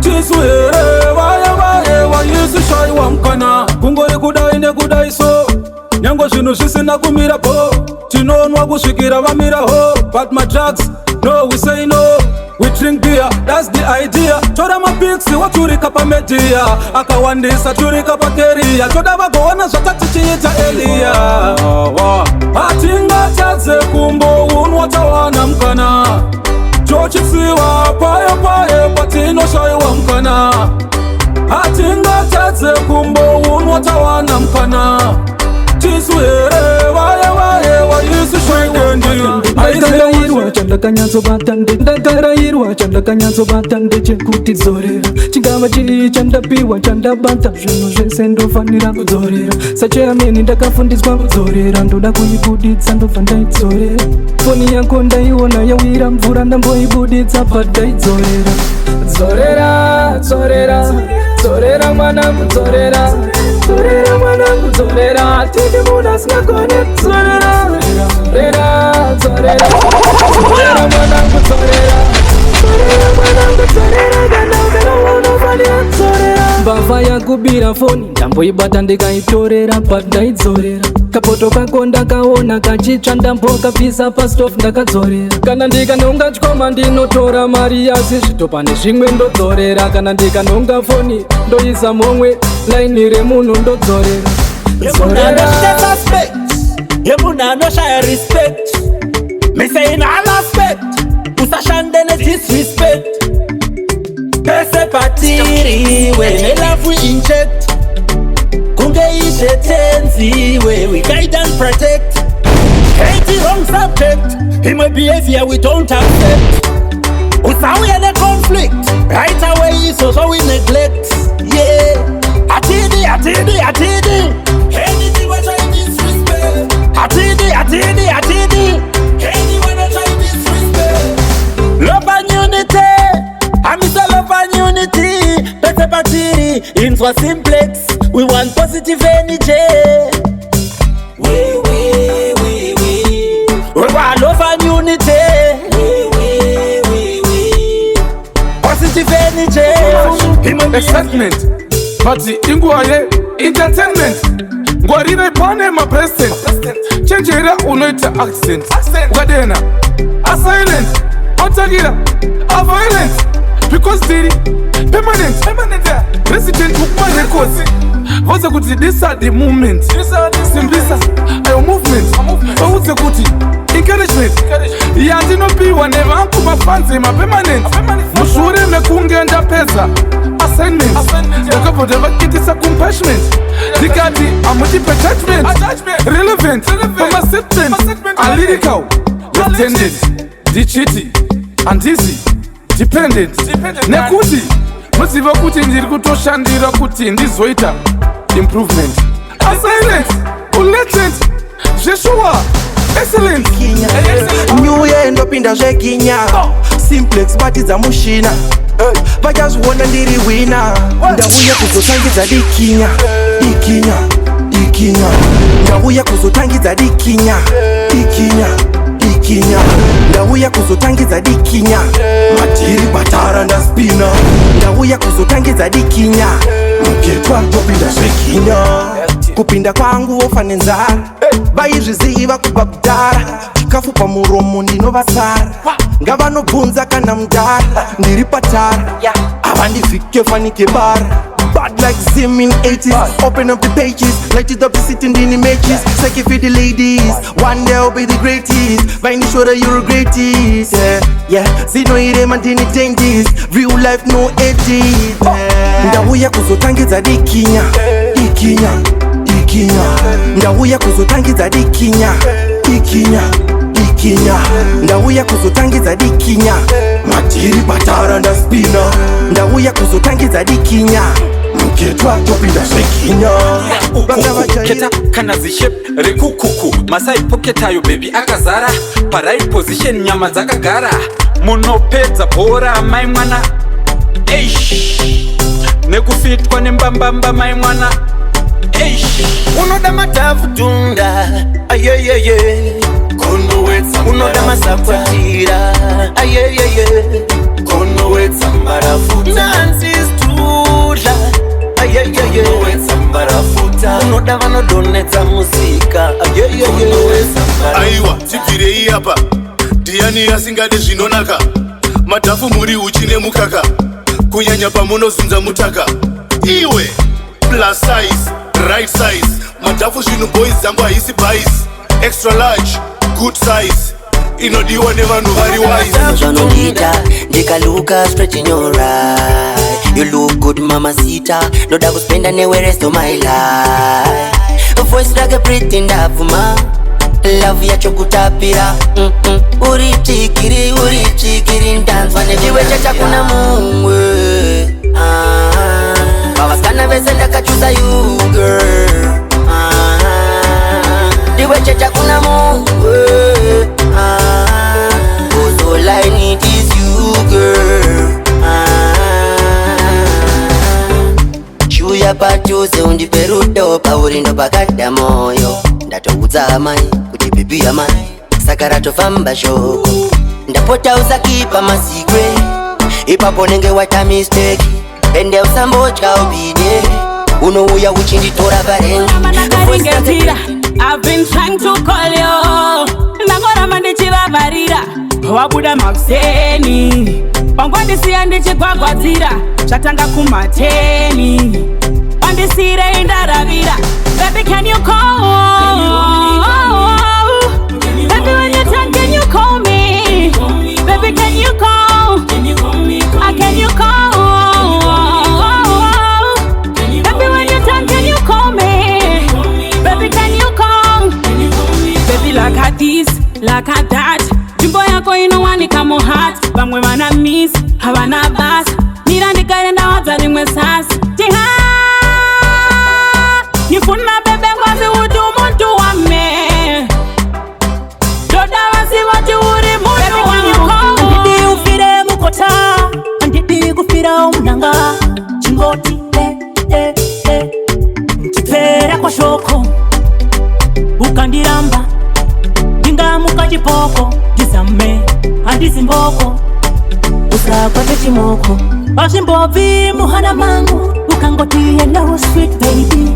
Chisuhere vaya vaya wayisi shaiwa mkana Kungori kudai ne kudai so Nyango shinu shisina kumira po Chinonwa kushikira vamira ho But my drugs, no we say no We drink beer, that's the idea Chora mapiksi waturika pa media Akawandisa turika pa keria Choda vagoona zvatati chiita elia Atinga taze kumbo unwatawana mkana Chochisiwa paye paye patino shaiwa mkana Atinga taze kumbo unwatawana mkana Chisuhere vaya vaya wayisi shaiwendi Ndakarayirwa chandakanyatso batande Ndakarayirwa chandakanyatso batande Chekuti dzorera Chingava chii chandapiwa chandabata Zvinhu zvese ndofanira kudzorera Sacherameni ndakafundiswa kudzorera Ndoda kuibuditsa ndobva ndaidzorera Foni yako ndaiona yawira mvura ndamboibuditsa but ndaidzorera Dzorera, dzorera, dzorera mwanangu dzorera Dzorera mwanangu dzorera Tindi munhu asingagone dzorera Dzorera, dzorera, dzorera mwanangu dzorera Dzorera mwanangu dzorera Kana ukana unofanira dzorera Mbavha yakubira foni ndamboibata ndikaitorera but ndaidzorera kapoto kako ndakaona kachitsva ndamboka pisa pastof ndakadzorera kana ndikanonga chikoma ndinotora mari yasi zvito pane zvimwe ndodzorera kana ndikanonga foni ndoisa momwe laini remunhu ndodzorera yemunhu anoshaya respect mise in all aspect usashande nedisrespect pese patiriwe nelafu inject kunge ishe tenziwe we guide and protect hate wrong subject imwe behavior we don't accept usauya ne-conflict right away iso so we neglect yeah atidi anything we try disrespect atidi anyone try disrespect love and unity amisa love and unity pete patiri inzwa simplex we want positive energy we want love and unity positive energy excitement but inguwa ye entertainment ngwarire pane mapresident chenjera unoita accent ukadena asilent otakira aviolent because diri permanent resident ukuma records voze kuti these are the movement simbisa ayo movement vaudze kuti encouragement yandinopiwa nevangu mafanzi mapermanent mushure mekunge ndapedza assignment ndakabvoda vakitisa compassionment ndikati amutipe judgment relevant pamastatement alyrical extended ndichiti handisi dependent nekuti muziva kuti ndiri kutoshandira kuti ndizoita improvement asilent ulegend zveshuwa excellent new year ndopinda zveginya simplex batidza mushina vachazviona ndiri wina ndauya kuzotangidza dikinya ndauya kuzotangidza dikinya ndauya kuzotangidza dikinya matiri batara ndaspina ndauya kuzotangidza dikinya muketwa ndopinda zveginya kupinda kwangu wofane nzara vaizviziva kubva kudhara chikafu pamuromo ndinovasara ngavanobvunza kana mudhara ndiri patara havandivhike fanike bara bad like Zim in 80s open up the pages light it up the city in the matches second for the ladies one day I'll be the greatest find sure that you're greatest yeah zino ire mandini dangerous real life no edit ndauya kuzotangidza dikinya ndauya kuzotangidza dikinya ndauya kuzotangidza dikinya matiri batara ndaspina ndauya kuzotangidza dikinya muketwa topinda zveginya keta kana zishep rekukuku masai pocket ayo baby akazara parai position nyama dzakagara munopedza bhora mai mwana nekufitwa nembambamba mai mwana unoda matavu tunda ayeyeye unoda masakwatira ayeyeye konowetsa mbarafuta nansistudla ayeyeye unoda vanodonetsa muzika ayeyeye aiwa tibvirei apa ndiani asingade zvinonaka madhafu muri uchi nemukaka kunyanya pamunozunza mutaka iwe plus size right size madhafu zvinu boys dzangu haisi bais extra large good size inodiwa nevanhu vari wise vanondita ndikaluka stretching your right you look good mama sita ndoda kuspenda newe rest of my life voice like a pretty ndavuma love yacho kutapira urichikiri ndanzwa neviwe chachakuna mumwe vavasikana vese ndakachuza you girl ndiwe chachakuna mumwe all I need is you girl chuya pachuze undipe rudo paurindo pakada moyo ndatoudza amai kuti bibi amai saka ratofamba shoko ndapota usakipa masikre ipapo nenge waita mistake ende usambotya ubide unouya uchinditora parengi Namaringetira I've wabuda makuseni wangondisiya ndichigwagwadzira zvatanga kumateni wandisire indaravira. Baby, can you call? Baby, when you're done, can you call me? Baby, can you call? Can you call? Baby, when you're done, can you call me? Baby, can you call? Baby, like at this, like at that. Jimbo yako inowanika mo heart. Bamwe wana miss, hawana bass. Nira ndikaenda wadzari mwe sasi. Tiha nifuna bebe ngwazi uti umuntu wame. Doda wasi wati uri muntu wanyuko. Andidi ufire mukota, andidi kufira umunanga. Chingoti Chipera kwa shoko ukandiramba dinga mukachipoko disame andizimboko usakwate chimoko washimbovi muhana mangu ukangoti hello sweet baby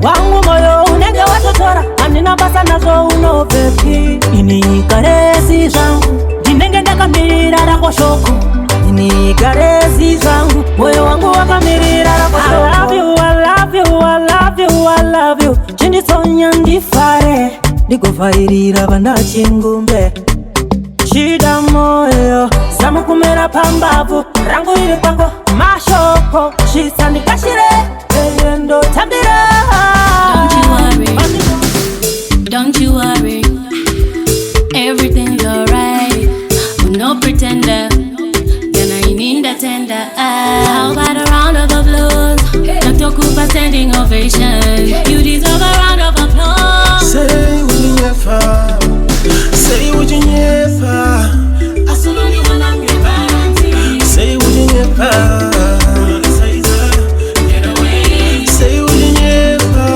wangu moyo unenge watotora andina basa nazo uno baby ini karezi zangu dinenge ndakamirira rako shoko ini karezi zangu moyo wangu wakamirira rako shoko. I love you, I love you, I love you, I love you. Chindisonya ndifare ndikuvairira vana chingumbe shida moyo zamukumera pambavu rangu iri kwangu mashoko shisa ndikashire endo tambira. Don't you worry, everything's alright. I'm no pretender, then I need a tender. How about a round of applause? Dr. Cooper standing ovation. You deserve a round of applause. Say what you never, say what you never. Say what you never. Say what you never.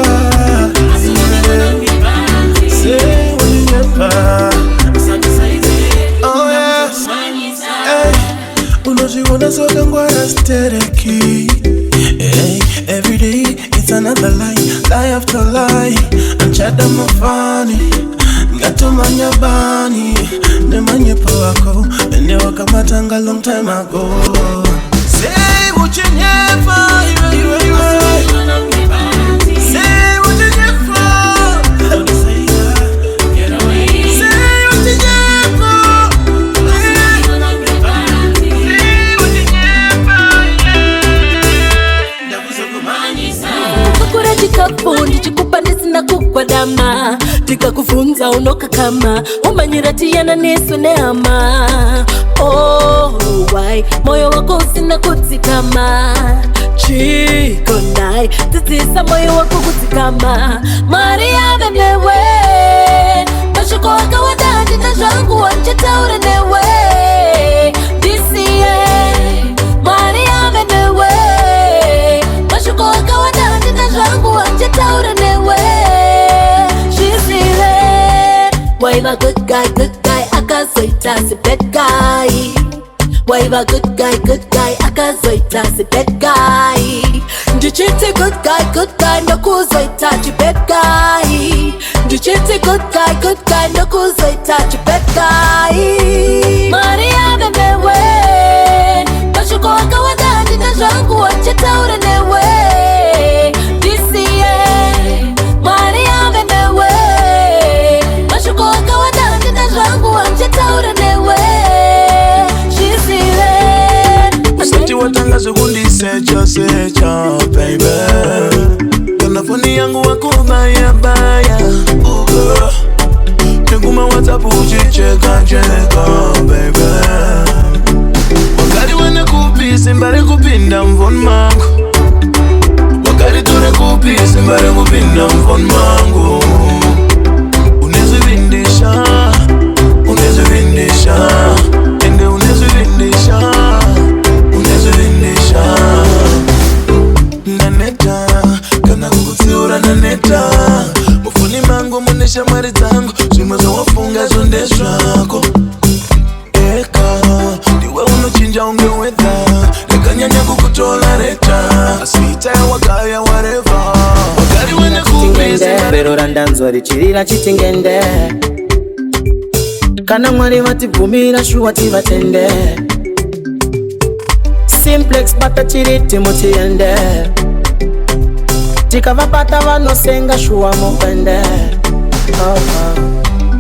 Say what you never. Oh yeah. Hey, unojiona soka ngwara stereki. Hey, every day it's another lie after lie. Anchada mafani, ngato manyabani, ne manyepo wako, ene wakamatanga long time ago. Say what you never, say what you never. Say what you never. Chikafu ndichikupa nisina kukwadama tikakufunza unoka kama umanyiratiana nisu neama. Oh why moyo wako usina kutsikama chikonai tizisa moyo wako kutsikama Maria venewe mashoko waka wadandi na jangu wanchetaure newe DCA Maria venewe mashoko waka wadandi na jangu wanchetaure newe she's here. Waiva good guy akazoita si bad guy. Waiva good guy akazoita si bad guy. Ndichiti good guy ndokuzoita chi bad guy. Ndichiti good guy ndokuzoita chi bad guy. Maria vemewe mashuko waka wadandi na jangu wanchetaure newe DCA Maria vemewe mashuko waka wadandi na jangu wanchetaure newe she's here. Asante watangazo kundisecha baby. Kanafoni yangu wakubaya baya ugo. Teguma WhatsApp uchicheka baby. Wakati wene kupisi mbare kupinda mvoni mangu. Wakati tune kupisi mbare kupinda mvoni mangu. Unezivindisha ende unezivindisha naneta kana kukutsiura naneta mufuni mangu munesha mari dzangu zvimwe zvawafunga zvondezvako eka ndiwe unochinja unge wedha rekanyanya kukutola reta asita yawagaya wareva wagari wene kupisi pero randanzwa richirira chitingende kana Mwari vatibvumira shuwa tivatende. Simplex bata chiriti mutiende, tikavabata vanosenga shuwa mupende.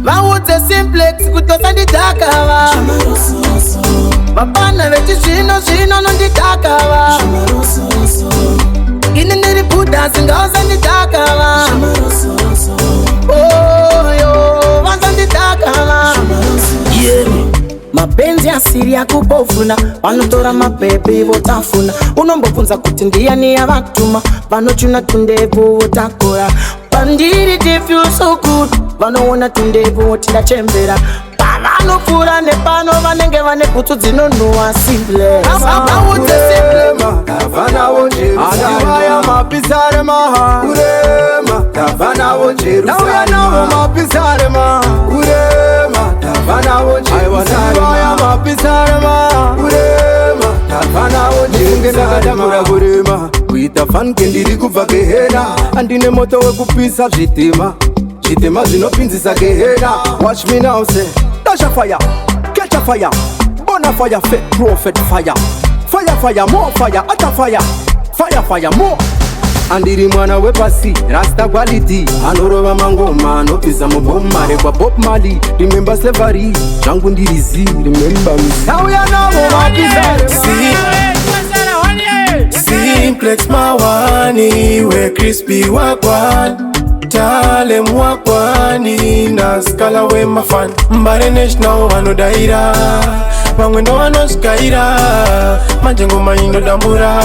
Vaudze Simplex kuti vasandidhakava, vapana vechizvino zvino nondidhakava. Ini ndiri Buddha singavasandidhakava, oyo vasandidhakava. Mapenzi asiri akubovuna, vanotora mabhebhe votafuna. Unombobvunza kuti ndiani yavatuma, vanochuna tundevu votakura. Pandiri they feel so good, vanoona tundevu votidachembera. Pavanopfuura nepano vanenge vane bhutsu dzinonhuwa Simplex. Vaudze Simplex vanavo Jerusalema mapisarema kurema vanavo Jerusalema mapisarema kurema vanavo Jerusalema mapisarema kurema vanavo Jerusalema kurema kuita fanke ndiri kubva Gehena, andine moto wekupisa zvitima, zvitima zvinopinzisa Gehena. Watch me now say dash a fire, catch a fire, burn a fire, fake prophet fire. Fire, fire, more fire, utter fire. Fire, fire, more. Andiri mwana wepasi, rasta quality. Anorova mangoma, anopisa muboma. Rekwa Bob Marley, remember slavery. Jangu ndirizi, remember me. Now ya navo mapizare. Simplex mawani, we crispy wakwan. Talem wakwani, na skala we mafan. Mbare national wanodaira, wangwendo wanoskaira. Majengo maindo dambura,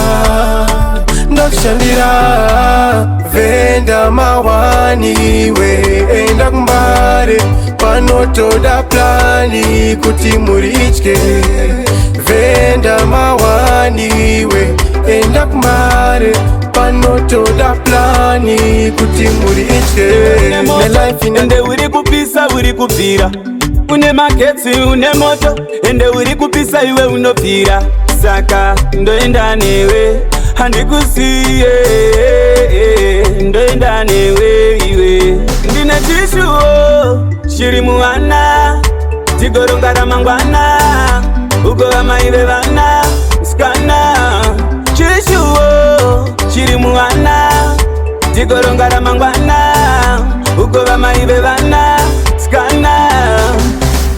ndoshandira. Venda mawani, we enda kumbare. Panotoda plani, kuti murichke. Venda mawani, we enda kumbare. Panotoda plani, kuti murichke. Ne life inde uri kupisa uri kupira, une magetsi une moto, ende uri kupisa iwe unopira. Saka ndoenda newe handikusiye, ndoenda newe iwe. Ndine chishuwo chiri muwana, tigoronga ramangwana, ugova maive vana skana. Chishuwo chiri muwana, tigoronga ramangwana, ugova maive vana skana.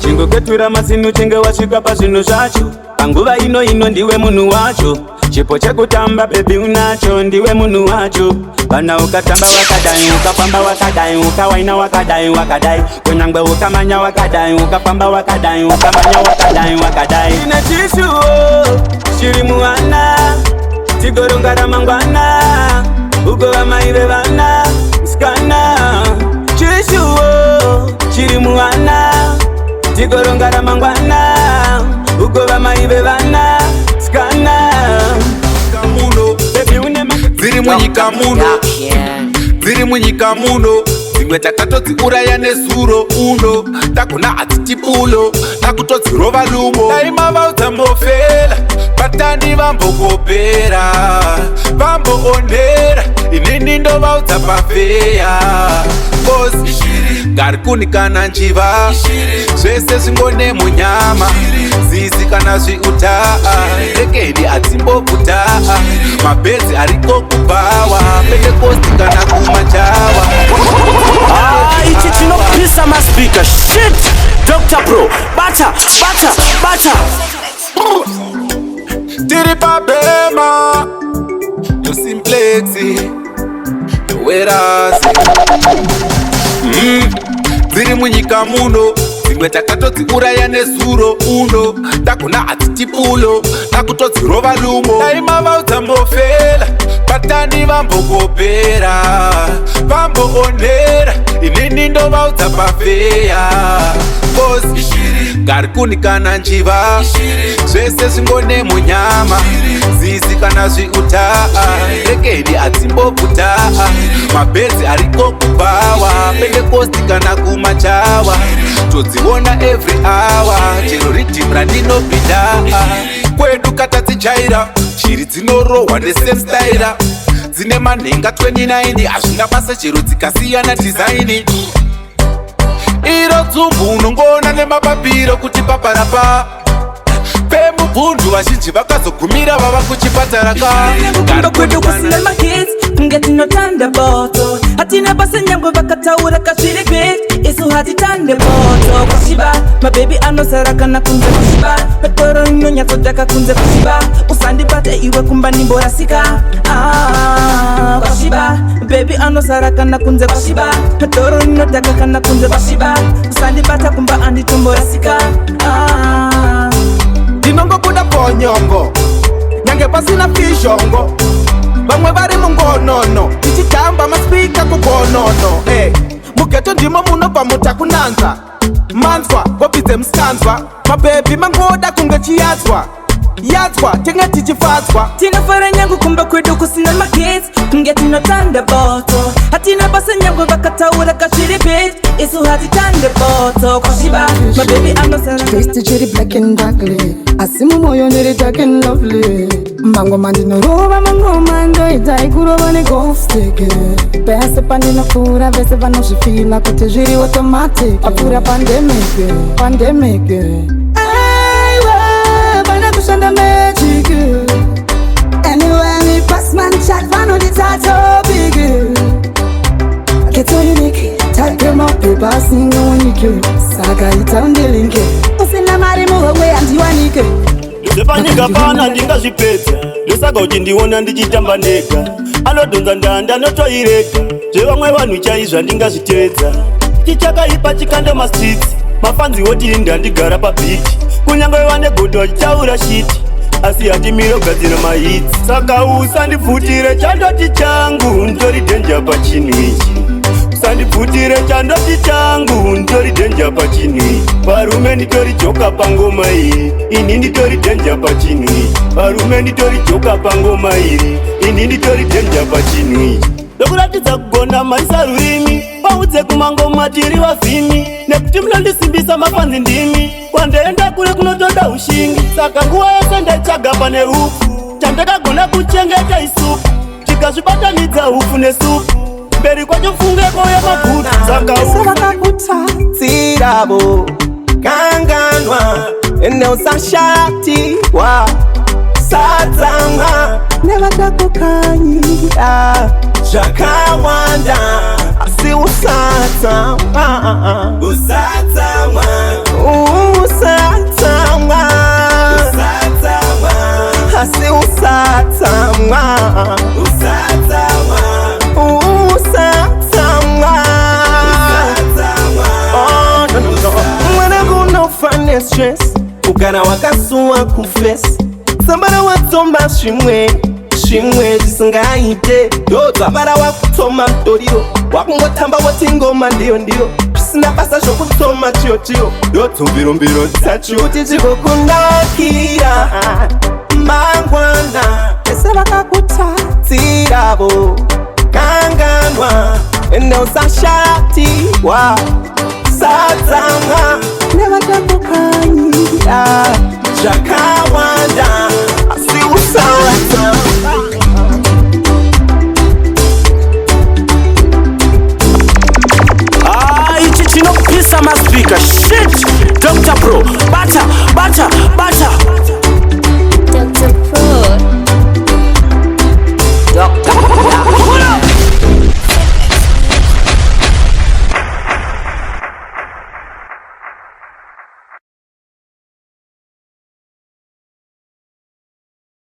Chingoketura masinu chinge wasvika pazvinhu zvacho, panguva ino ndiwe munhu wacho. Chipo chekutamba baby unacho, ndiwe munhu wacho. Vana ukatamba wakadai, ukafamba wakadai, ukawaina wakadai wakadai, kunyangwe ukamanya wakadai, ukafamba wakadai, ukamanya wakadai wakadai. Ine chishuwo chiri muwana, tigoronga ramangwana, ugova maive vana skana. Chishuwo chiri muwana, tigoronga ramangwana, ugova maive vana skana. Viri munyika muno, viri munyika muno. Dzimwe takatodziuraya nezuro uno, takuna hatitipulo, takutodzirova lumo. Daima vaudzambofela, vatandi vambokopera, vamboonera, inini ndovaudza pafeya. Kozi gari kunikana njiva, zvese zvingone munyama, zizi kana zviuta, rekeni adzimbobuta, mabhedzi ariko kubawa, pentekosti kana kumajawa. Ichi chinopisa maspika shit. Dr. Pro, bata. Tiri pabema, yo Simplexi, yo werazi. Viri munyika muno, dzimwe takatodziuraya nezuro uno, takuna hatitipulo, takutodzirova lumo. Daima vaudzambofela, vatandi vambokopera, vamboonera, inini ndovaudza pafeya. Kozi gari kunikana njiva, zvese zvingone munyama, zizi kana zviuta, rekeni adzimbobuta, mabhedzi ariko kubawa, pentekosti kana kumajawa, todziona every hour, chero ridhimu randinopinda. Kwedu katadzijaira, shiri dzinorohwa nesame style, dzine manhenga 29, hazvina basa chero dzikasiyana design. iro dzumbu unongona nemapapiro kuti paparapa pemubvundu vazhinji vakazogumira vava kuchipatara kugamba kwedu kusina makids kungetinotanda boto hatina basa nyangwe vakataura kazviri bit isu hatitande boto kwashiba mabebi anosaraka kunze kwashiba petoro inonyatsodaka kunze kwashiba usandibate iwe kumba nimborasika kwashiba bebi anosaraka kunze kwashiba petoro inodaka kana kunze kwashiba usandibata kumba anditomborasika ndinongobuda ponyongo nyange pasina fishongo vamwe vari mungonono tichitamba maspika kugonono mugeto ndimo munobva mutakunanza manzwa ngobvidze musikanzwa mabhebhi mangoda kunge chiyadzwa yadzwa tinge tichifadzwa tinofara nyangu kumba kwedu kusina makids kunge tinotanda boto hatina basa nyangu vakataura kazviri bit isu hatitande boto kwashiba mabebi anosarachiri black and ugly asi mumoyo ndiri dark and lovely mangoma ndinorova mangoma ndoita ikurova negofsteke pese pandinofura vese vanozvifila kuti zviri automatic apfuura pandemike kushanda magic anywhere me pass man chat vanodita topic get so unique type them up paper sing unique saka itaundelinke usina mari muhwe andiwanike ndosepanyika pana ndingazvipedza ndosaga kuti ndiona ndichitamba ndega anodhonza ndanda anotoirega zvevamwe vanhu chaizva ndingazviteedza chichakaipa chikande mastreets mafanzi woti ndandigara pabhiti kunyange vane godo vachitaura shiti asi hatimire kugadzira mahiti saka usandibvutire chandoti changu ndori dhenja pachinhu ichi usandibvutire chandoti changu ndori dhenja pachinhu ichi varume nditori joka pangoma iri ini nditori dhenja pachinhu ichi varume nditori joka pangoma iri ini nditori dhenja pachinhu ichi ndokuratidza kugona maisa rurimi paudze kumangoma tiri vavhimi nekuti munondisimbisa mafanzi ndimi wandaenda kure kunotoda ushingi saka nguva yose ndaitsvaga pane rufu chandakagona kuchengeta isupu tikazvibatanidza ufu nesupu mberi kwacho fungeko yamaguta saka vakakutatsiravo kanganwa neusashatiwa satsamwa nevakakukanyira zvakawanda asi usatsamwa usatsamwa usatsamwa usatsamwa asi usatsamwa usatsamwa usatsamwa usatsamwa oh no no no mwana kunofane stress ugara wakasuwa kufesi sambara watsomba zvimwe zvisingaite ndodzambara wakutsoma mtoriro wakungotamba woti ngoma ndiyo zvisina basa zvokutsoma chiyo ndodzumbirombiro dzacho kuti chikokunakira mangwana ese vakakutatsiravo kanganwa neusashatiwa satsamwa nevakakukanyira zvakawanda asi usatsamwa ichi chinopisa maspika shit Dr. Pro bata